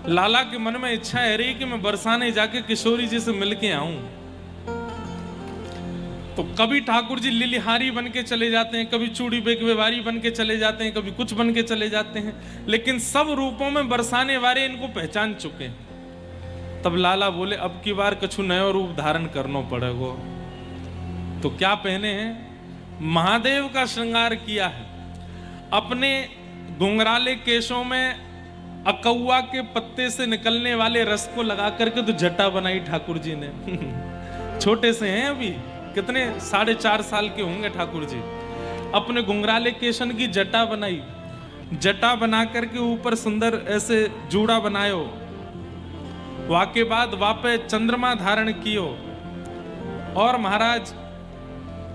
लाला के मन में इच्छा है रही कि मैं बरसाने जाके किशोरी जी से मिलके आऊं। तो कभी ठाकुर जी लिलिहारी बन के चले जाते हैं, कभी चूड़ी बेगवेवारी बन के चले जाते हैं, कभी कुछ बन के चले जाते हैं, लेकिन सब रूपों में बरसाने वाले इनको पहचान चुके हैं। तब लाला बोले अब की बार कछु नयो रूप धारण करना पड़ेगा। तो क्या पहने हैं? महादेव का श्रृंगार किया है। अपने घुंघराले केशों में अकौआ के पत्ते से निकलने वाले रस को लगा करके तो जटा बनाई ठाकुर जी ने। छोटे से हैं अभी, कितने 4.5 साल के होंगे ठाकुर जी। अपने घुंघराले केशन की जटा बनाई, जटा बना करके ऊपर सुंदर ऐसे जूड़ा बनायो। वाके बाद वापे चंद्रमा धारण कियो और महाराज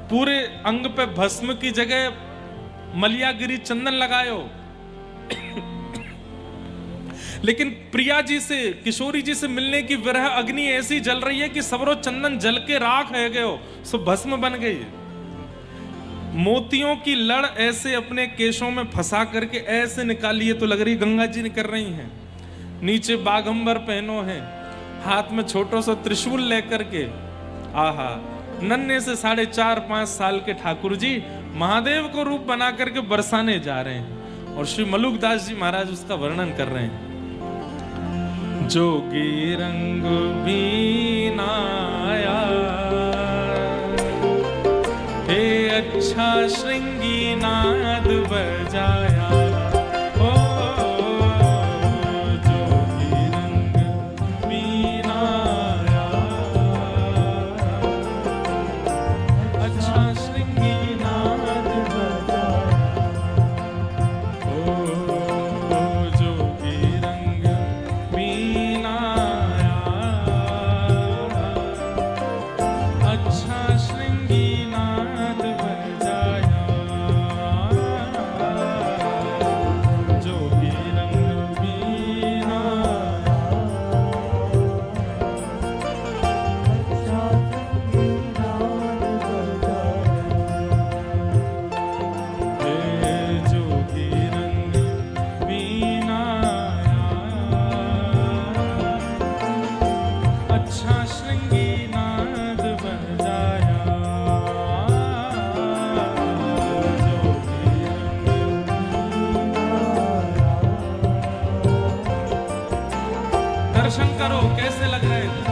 पूरे अंग पे भस्म की जगह मलियागिरी चंदन लगायो। लेकिन प्रिया जी से, किशोरी जी से मिलने की विरह अग्नि ऐसी जल रही है कि सबरो चंदन जल के राख है गयो, सो भस्म बन गई। मोतियों की लड़ ऐसे अपने केशों में फंसा करके ऐसे निकाली है तो लग रही गंगा जी निकल रही हैं। नीचे बागंबर पहनो है, हाथ में छोटो सा त्रिशूल लेकर के, आहा नन्हे से 4.5-5 साल के ठाकुर जी महादेव को रूप बना करके बरसाने जा रहे हैं। और श्री मलुकदास जी महाराज उसका वर्णन कर रहे हैं। जोगी रंग बीनाया हे अच्छा श्रृंगी नाद बजाया। दर्शन करो कैसे लग रहे थे।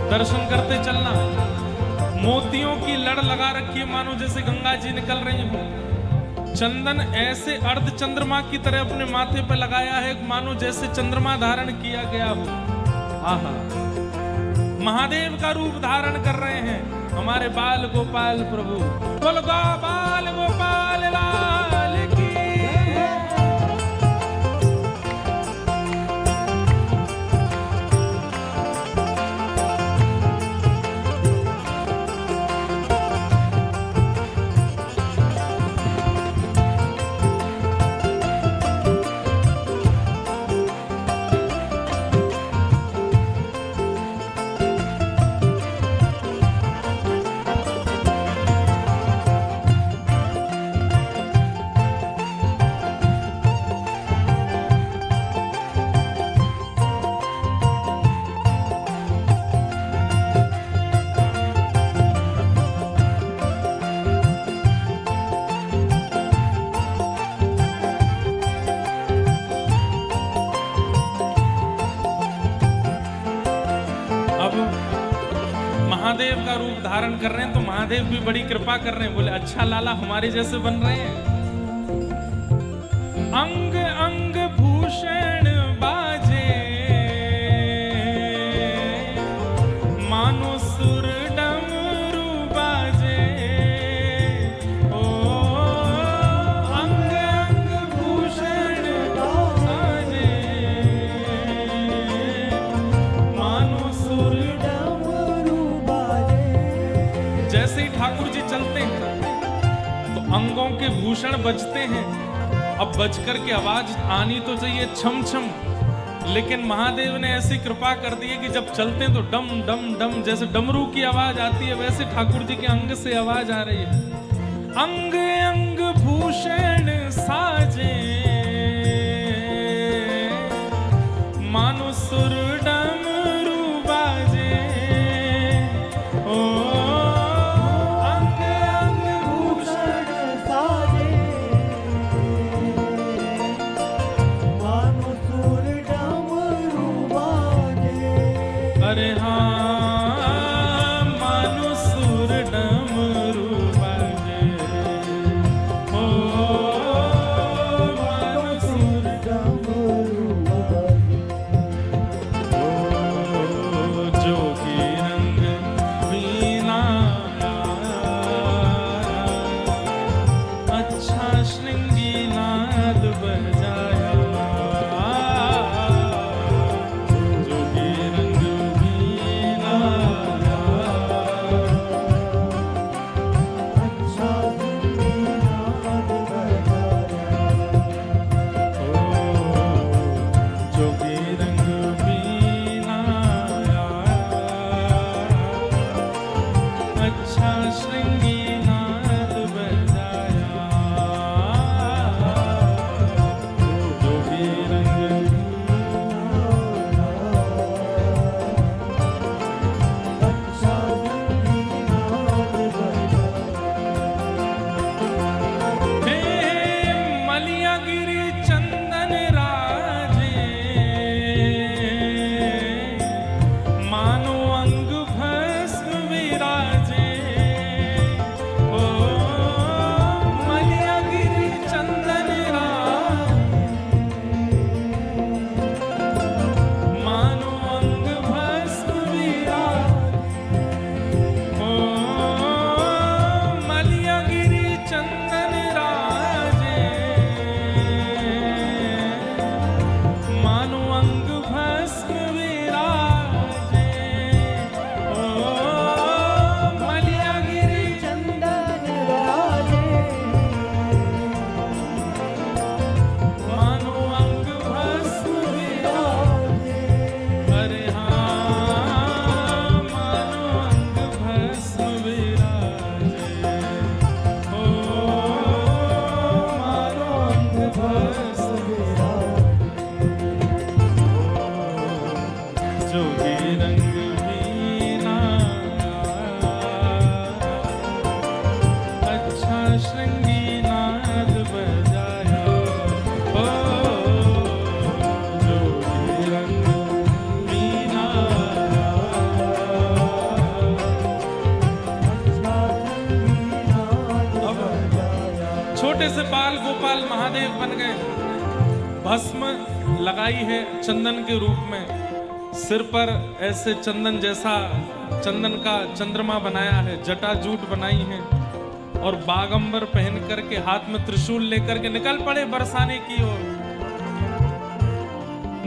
दर्शन करते चलना। मोतियों की लड़ लगा रखी है मानो जैसे गंगा जी निकल रही हो। चंदन ऐसे अर्ध चंद्रमा की तरह अपने माथे पर लगाया है मानो जैसे चंद्रमा धारण किया गया हो। आहा, महादेव का रूप धारण कर रहे हैं हमारे बाल गोपाल प्रभु। बोल गोपाल गोपाल लाल की। रूप धारण कर रहे हैं तो महादेव भी बड़ी कृपा कर रहे हैं। बोले अच्छा लाला हमारे जैसे बन रहे हैं। अंग अंग भूषण बाजे, मानो सुर डमरू बाजे। ओ अंग अंग भूषण बाजे, मानो सुर डमरू बाजे। जैसे ही ठाकुर जी चलते हैं तो अंगों के भूषण बजते हैं। अब बजकर के आवाज आनी तो चाहिए छम छम, लेकिन महादेव ने ऐसी कृपा कर दी है कि जब चलते हैं तो डम डम डम, जैसे डमरू की आवाज आती है वैसे ठाकुर जी के अंग से आवाज आ रही है। अंग अंग भूषण साजे, मानो सुर डमरू बाजे। ओ अंग अंग भूषण साजे, मानो सुर डमरू बाजे। अरे हाँ मानो सुर डमरू बाजे। ओ मानो सुर डमरू बाजे। ओ जोगी रंग वीणा, अच्छा श्रृंगी नाद बजाया। जोगी रंग वीणा, अच्छा श्रृंगी नाद बजाया। ओ जोगी रंग वीणा, अच्छा श्रृंगी नाद बजाया। जोगी रंग वीणा, अच्छा श्रृंगी नाद बजाया। हे मलिया गिरी चंदन राजे, मानो अंग भस्म विराजे। ओ मलिया गिरी चंदन राजे, मानो अंग भस्म विराजे। ओ मलिया गिरी चंदन राजे, मानो अंग भस्म विराजे। ओ मलिया गिरी चंदन राजे, मानो अंग भस्म विराजे। अरे हाँ मानो अंग भस्म विराजे। ओ मानो अंग भस्म विराजे। जोगी रंग वीणा, अच्छा श्रृंगी नाद बजाया। ओ जोगी रंग वीणा, अच्छा श्रृंगी नाद बजाया। छोटे से बाल गोपाल महादेव बन गए। भस्म लगाई है चंदन के रूप में, सिर पर ऐसे चंदन जैसा चंदन का चंद्रमा बनाया है, जटाजूट बनाई है और बागंबर पहन करके हाथ में त्रिशूल लेकर के निकल पड़े बरसाने की ओर।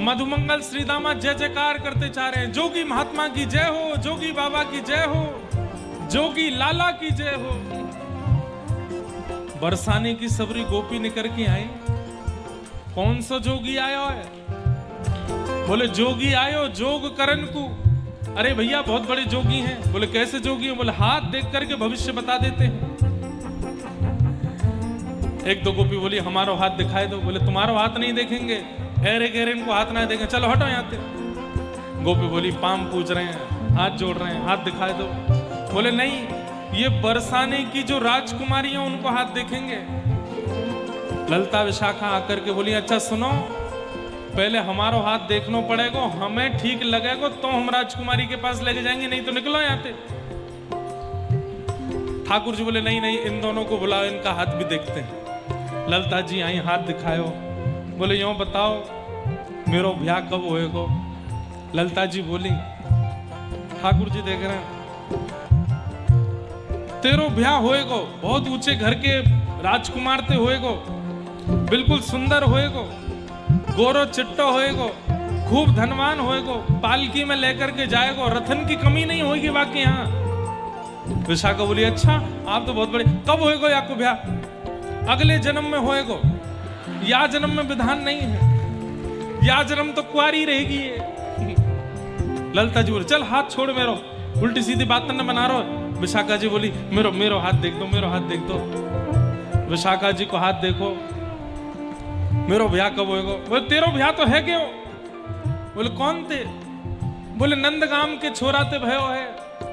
मधुमंगल श्रीदामा जय जयकार करते जा रहे हैं। जोगी महात्मा की जय हो, जोगी बाबा की जय हो, जोगी लाला की जय हो। बरसाने की सबरी गोपी निकल के आई। कौन सा जोगी आयो है? बोले जोगी आयो जोग करन को। अरे भैया बहुत बड़े जोगी हैं। बोले कैसे जोगी हैं? बोले हाथ देख करके भविष्य बता देते हैं। एक दो गोपी बोली हमारा हाथ दिखाई दो। बोले तुम्हारा हाथ नहीं देखेंगे, गहरे गहरे इनको हाथ ना देखें, चलो हटो यहाँ से। गोपी बोली पाम पूज रहे हैं, हाथ जोड़ रहे हैं, हाथ दिखाई दो। बोले नहीं, ये बरसाने की जो राजकुमारी है उनको हाथ देखेंगे। ललता विशाखा आकर के बोली अच्छा सुनो, पहले हमारा हाथ देखना पड़ेगा, हमें ठीक लगेगा तो हम राजकुमारी के पास लेके जाएंगे, नहीं तो निकलो यहाँ से। ठाकुर जी बोले नहीं नहीं, इन दोनों को बुलाओ, इनका हाथ भी देखते हैं। ललिता जी आई, हाथ दिखायो, बोले यूं बताओ मेरो ब्याह कब होएगो? ललिता जी बोली, ठाकुर जी देख रहे हैं, तेरो ब्याह होएगो, बहुत ऊंचे घर के राजकुमार ते होएगो, बिल्कुल सुंदर होएगो, गोरो चिट्टो होएगो, खूब धनवान होएगो, पालकी में लेकर के जाएगो, रथन की कमी नहीं होगी बाकी यहाँ। विशाखा बोली अच्छा आप तो बहुत बड़े, कब होएगो याको ब्याह? अगले जन्म में होएगो, या जन्म में विधान नहीं है, या जन्म तो कुआरी रहेगी ये। ललिता जी बोली चल हाथ छोड़ मेरो, उल्टी सीधी बात न बना रहो। विशाखा जी बोली मेरो मेरो हाथ देख दो, मेरो हाथ देख दो। विशाखा जी को हाथ देखो, मेरो ब्याह कब होएगो? बोले तेरो ब्याह तो है क्यों? बोले कौन थे? बोले नंदगाम के छोरा ते भयो है,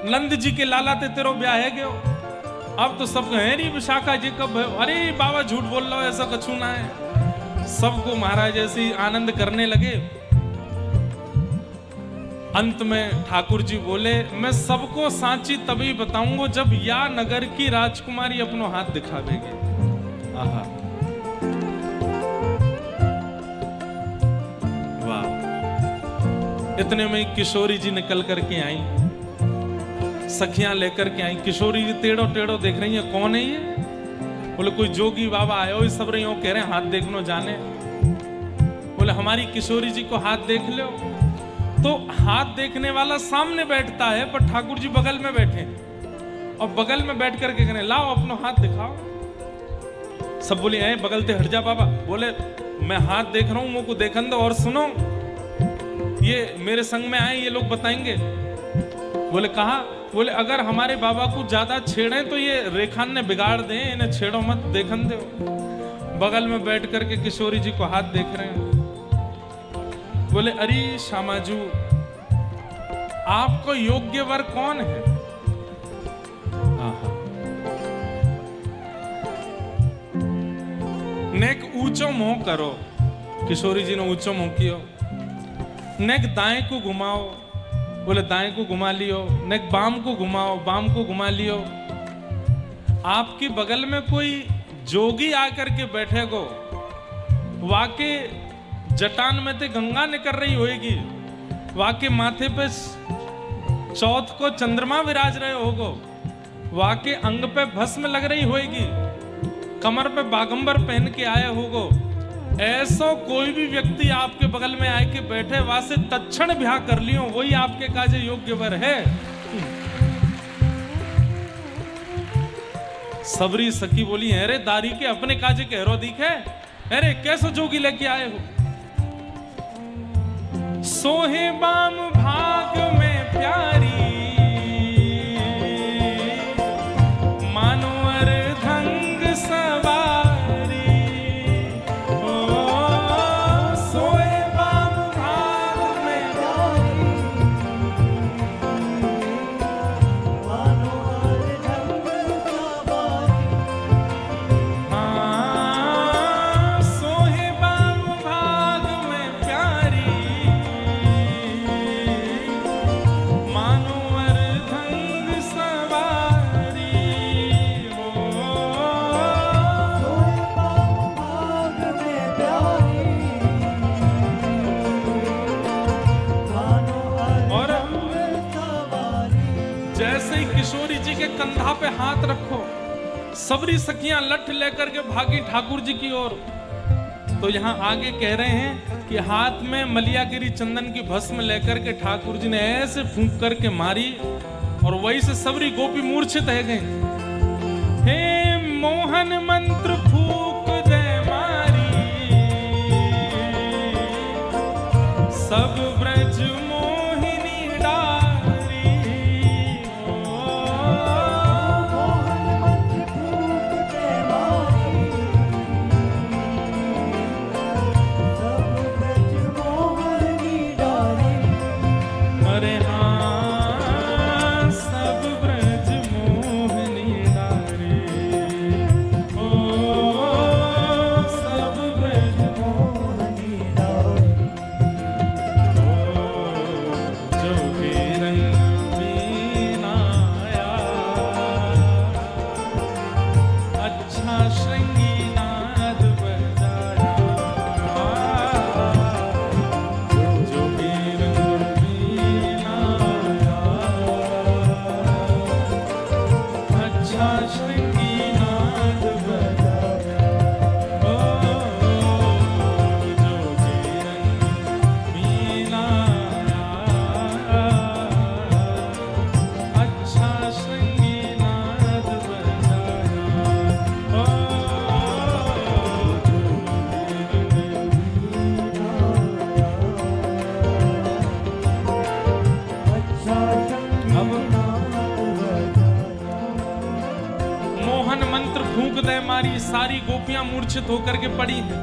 नंद जी के लाला ते तेरो ब्याह है क्यों? अब तो सब है नहीं विशाखा जी कब भयो? अरे बाबा झूठ बोल रहा हो, ऐसा कछु ना है। सबको महाराज ऐसे आनंद करने लगे। अंत में ठाकुर जी बोले मैं सबको सांची तभी बताऊंगा जब या नगर की राजकुमारी अपनो हाथ दिखावेगी। आहा वाह। इतने में किशोरी जी निकल करके आई, सखियां लेकर के आई। किशोरी जी टेढ़ो टेढ़ो देख रही है, कौन है ये? बोले कोई जोगी बाबा आए हो, सब रही हो, कह रहे हैं हाथ देखनो जाने। बोले हमारी किशोरी जी को हाथ देख लो। तो हाथ देखने वाला सामने बैठता है, पर ठाकुर जी बगल में बैठे और बगल में बैठ करके कहने लाओ अपना हाथ दिखाओ। सब बोले हैं बगल से हट जा बाबा। बोले मैं हाथ देख रहा हूं, मुंह को देखन दो। और सुनो ये मेरे संग में आए, ये लोग बताएंगे। बोले कहा? बोले अगर हमारे बाबा को ज्यादा छेड़े तो ये रेखान ने बिगाड़ दे, इन्हें छेड़ो मत, देखन दो। बगल में बैठ करके किशोरी जी को हाथ देख रहे हैं। बोले अरे श्यामाजू आपको योग्य वर कौन है? नेक ऊंचो मुंह करो। किशोरी जी ने ऊंचो मुंह कियो। नेक दाएं को घुमाओ। बोले दाएं को घुमा लियो। नेक बाम को घुमाओ, बाम को घुमा लियो। आपकी बगल में कोई जोगी आकर के बैठे गो, वाके जटान में ते गंगा निकल रही होगी, वाके माथे पे चौथ को चंद्रमा विराज रहे होगो, वाके अंग पे भस्म लग रही होगी, कमर पे बागंबर पहन के आए होगो। ऐसा कोई भी व्यक्ति आपके बगल में आके बैठे, वासे तत्क्षण ब्याह कर लियो, वही आपके काजे योग्य वर है। सबरी सखी बोली अरे दारी के अपने काजे कहरो दिखे, अरे कैसो जोगी लेके आए हो? सोहे बाम भाग में प्यारी, मानो अर्धंग सवारी। ओ सोहे बाम भाग में प्यारी, मानो अर्धंग सवारी। हाँ सोहे बाम भाग में प्यारी, मानो अर्धंग सवारी। ओ सोहे बाम भाग में प्यारी, मानो अर्धंग सवारी। जैसे ही किशोरी जी के कंधा पे हाथ रखो, सबरी सखियां लठ लेकर के भागी ठाकुर जी की ओर। तो यहाँ आगे कह रहे हैं कि हाथ में मलियागिरी चंदन की भस्म लेकर के ठाकुर जी ने ऐसे फूंक करके मारी और वही से सबरी गोपी मूर्छित है गई। हे मोहन मंत्र फूक दे मारी, सब ब्रज मोहिनी डारी। ओ मोहन मंत्र फूक दे मारी, सब ब्रज मोहिनी डारी। अरे हाँ सब ब्रज मोहिनी डारी। ओ सारी गोपियां मूर्छित होकर के पड़ी हैं।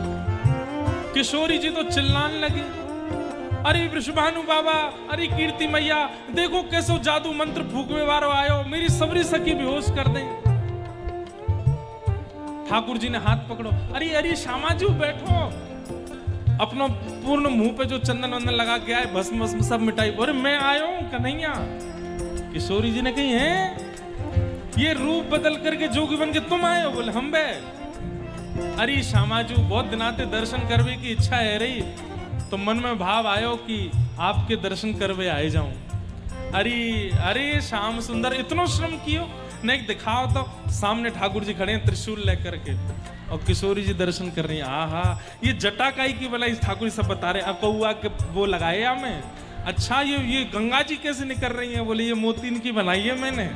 किशोरी जी तो चिल्लाने लगी, अरे वृषभानु बाबा, अरे कीर्ति मैया, देखो कैसो जादू मंत्र फूकवे वारो आयो, मेरी सबरी सखी बेहोश कर दे। ठाकुर जी ने हाथ पकड़ो, अरे अरे श्यामाजू बैठो, अपना पूर्ण मुंह पे जो चंदन वंदन लगा के आए, भस्म भस्म सब मिटाई, बोले मैं आया हूं कन्हैया। किशोरी जी ने कही, है ये रूप बदल करके जोगी बन के तुम आए हो? बोले हम बे। अरे श्यामाजू, बहुत दिनाते दर्शन करवे की इच्छा है रही, तो मन में भाव आयो कि आपके दर्शन करवे आए जाऊं। अरे अरे श्याम सुंदर, इतना श्रम कियो, नहीं दिखाओ तो। सामने ठाकुर जी खड़े हैं त्रिशूल लेकर के, और किशोरी जी दर्शन कर रही हैं। आहा, ये जटाकाई की बनाई, ठाकुर जी सब बता रहे, अब कौआ के वो लगाए या मैं। अच्छा, ये गंगा जी कैसे निकल रही हैं? बोले ये मोतीन की बनाई है मैंने।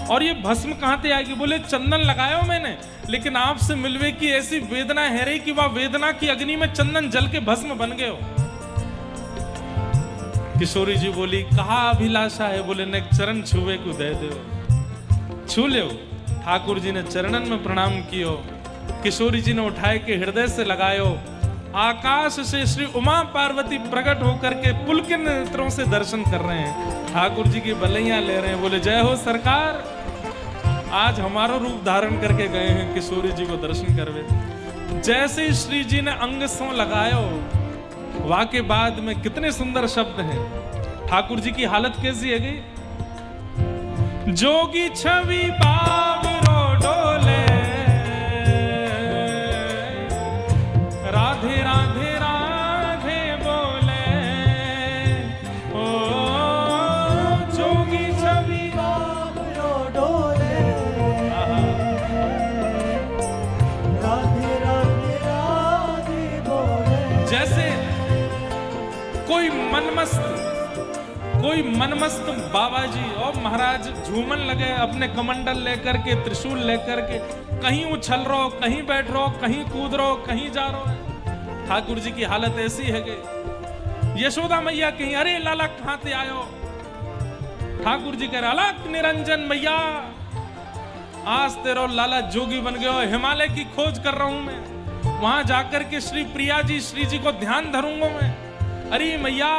और ये भस्म कहां से आएगी? बोले चंदन लगाया मैंने, लेकिन आपसे मिलवे की ऐसी वेदना है रही कि वह वेदना की अग्नि में चंदन जल के भस्म बन गए हो। किशोरी जी बोली, कहा अभिलाषा है? बोले न चरण छुए को दे दो, छू ले। ठाकुर जी ने चरणन में प्रणाम कियो, किशोरी जी ने उठाए के हृदय से लगायो। आकाश से श्री उमा पार्वती प्रकट होकर के पुलकित नेत्रों से दर्शन कर रहे हैं, ठाकुर जी की बलैया ले रहे हैं। बोले जय हो सरकार, आज हमारा रूप धारण करके गए हैं किशोरी जी को दर्शन करवे। जैसे श्री जी ने अंग सो लगायो, वाके बाद में कितने सुंदर शब्द हैं। ठाकुर जी की हालत कैसी है गई? जोगी छवि बाबरो डोले, राधे राधे राधे बोले, ओ जोगी छवि बाबरो डोले, राधे राधे राधे बोले। जैसे कोई मनमस्त बाबा जी और महाराज झूमन लगे, अपने कमंडल लेकर के, त्रिशूल लेकर के, कहीं उछल रहो, कहीं बैठ रहो, कहीं कूद रहो, कहीं जा रहो। ठाकुर जी की हालत ऐसी है कि यशोदा मैया कहीं, अरे लाला कहां से आयो? ठाकुर जी कह रहे, अलग निरंजन मैया, आज तेरो लाला जोगी बन गयो, हिमालय की खोज कर रहा हूं मैं, वहां जाकर के श्री प्रिया जी, श्री जी को ध्यान धरूंगा मैं। अरे मैया,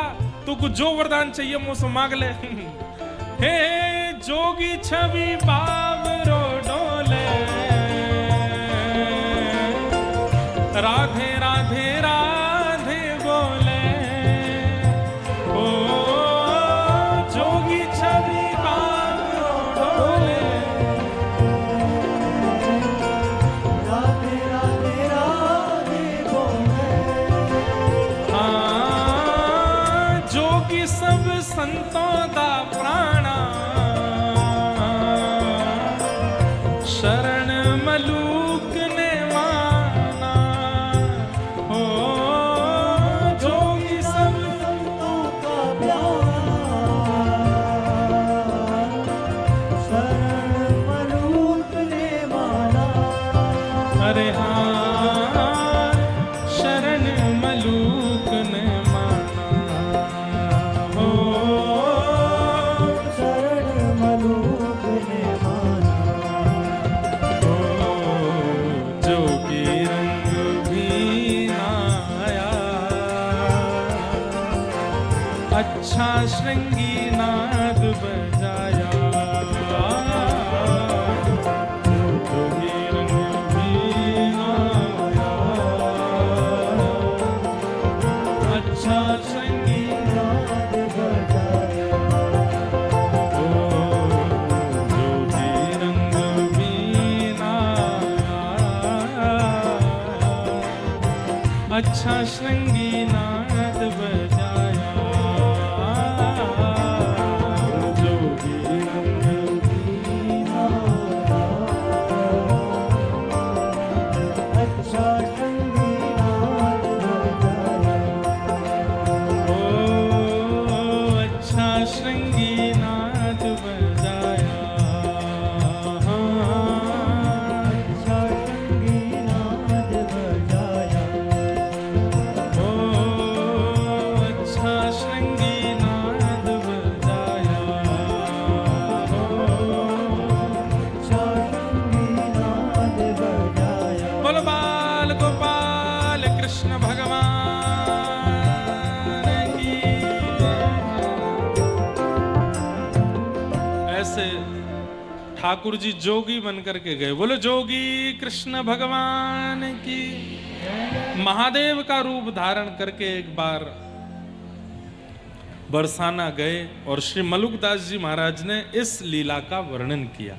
तू कुछ जो वरदान चाहिए मुझसे मांग ले। हे जोगी छवि बाबरो डोले, राधे राधे राधे बोले, ओ जोगी छवि बाबरो डोले, राधे राधे राधे बोले। हाँ, जोगी सब संतों दा प्राणा, शरण मलूक ने माना, हो जोगी सब संतों का प्यारा, शरण मलूक ने माना। अरे हाँ, शरण मलूक ने माना, हो शरण मलूक ने माना। जोगी रंग भी आया, अच्छा श्रृंगी नाद बजाया, जोगी रंग भी आया, अच्छा श्रृंगी नाद बजाया, जोगी रंग भी आया, अच्छा श्रृंगी नाद बजाया, जोगी रंग भी आया, अच्छा संगीत बजाया। ओ अच्छा श्रृंगी नाद बजाया, अच्छा संगीत बजाया। ओ ठाकुर जी जोगी बन करके गए। बोलो जोगी कृष्ण भगवान की। महादेव का रूप धारण करके एक बार बरसाना गए और श्री मलुकदास जी महाराज ने इस लीला का वर्णन किया।